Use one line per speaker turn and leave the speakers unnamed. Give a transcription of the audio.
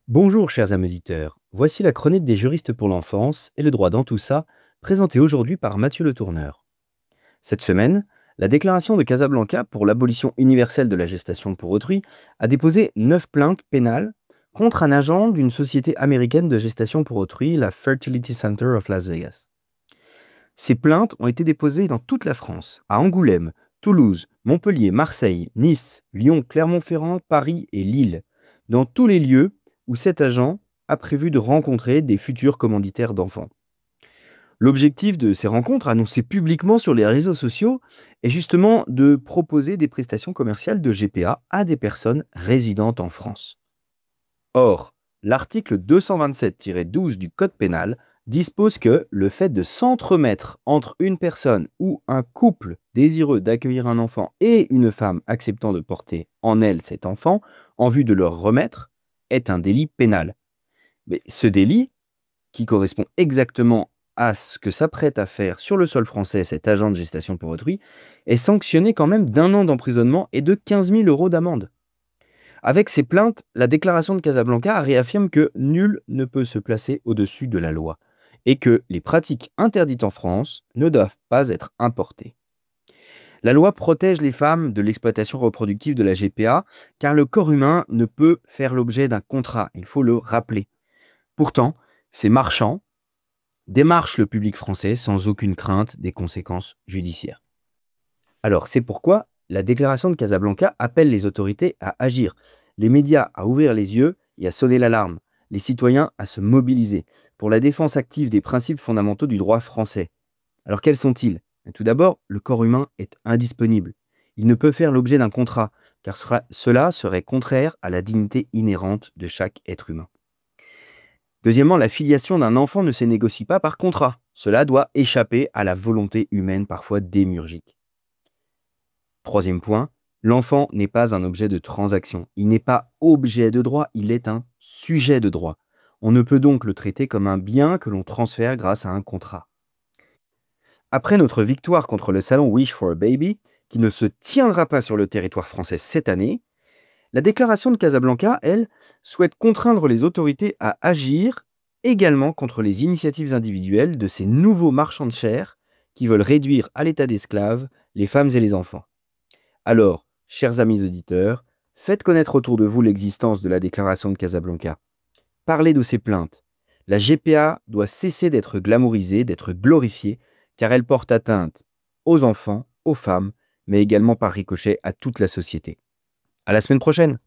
Bonjour chers amis auditeurs, voici la chronique des juristes pour l'enfance et le droit dans tout ça, présentée aujourd'hui par Mathieu Le Tourneur. Cette semaine, la déclaration de Casablanca pour l'abolition universelle de la gestation pour autrui a déposé 9 plaintes pénales contre un agent d'une société américaine de gestation pour autrui, la Fertility Center of Las Vegas. Ces plaintes ont été déposées dans toute la France, à Angoulême, Toulouse, Montpellier, Marseille, Nice, Lyon, Clermont-Ferrand, Paris et Lille, dans tous les lieux où cet agent a prévu de rencontrer des futurs commanditaires d'enfants. L'objectif de ces rencontres, annoncées publiquement sur les réseaux sociaux, est justement de proposer des prestations commerciales de GPA à des personnes résidentes en France. Or, l'article 227-12 du Code pénal dispose que le fait de s'entremettre entre une personne ou un couple désireux d'accueillir un enfant et une femme acceptant de porter en elle cet enfant en vue de leur remettre est un délit pénal. Mais ce délit, qui correspond exactement à ce que s'apprête à faire sur le sol français cet agent de gestation pour autrui, est sanctionné quand même d'1 an d'emprisonnement et de 15 000 € d'amende. Avec ces plaintes, la déclaration de Casablanca réaffirme que nul ne peut se placer au-dessus de la loi et que les pratiques interdites en France ne doivent pas être importées. La loi protège les femmes de l'exploitation reproductive de la GPA car le corps humain ne peut faire l'objet d'un contrat, il faut le rappeler. Pourtant, ces marchands démarchent le public français sans aucune crainte des conséquences judiciaires. Alors c'est pourquoi la déclaration de Casablanca appelle les autorités à agir, les médias à ouvrir les yeux et à sonner l'alarme, les citoyens à se mobiliser pour la défense active des principes fondamentaux du droit français. Alors quels sont-ils? Tout d'abord, le corps humain est indisponible. Il ne peut faire l'objet d'un contrat, car cela serait contraire à la dignité inhérente de chaque être humain. Deuxièmement, la filiation d'un enfant ne se négocie pas par contrat. Cela doit échapper à la volonté humaine parfois démiurgique. Troisième point, l'enfant n'est pas un objet de transaction. Il n'est pas objet de droit, il est un sujet de droit. On ne peut donc le traiter comme un bien que l'on transfère grâce à un contrat. Après notre victoire contre le salon Wish for a Baby, qui ne se tiendra pas sur le territoire français cette année, la déclaration de Casablanca, elle, souhaite contraindre les autorités à agir également contre les initiatives individuelles de ces nouveaux marchands de chair qui veulent réduire à l'état d'esclaves les femmes et les enfants. Alors, chers amis auditeurs, faites connaître autour de vous l'existence de la déclaration de Casablanca. Parlez de ces plaintes. La GPA doit cesser d'être glamourisée, d'être glorifiée, car elle porte atteinte aux enfants, aux femmes, mais également par ricochet à toute la société. À la semaine prochaine!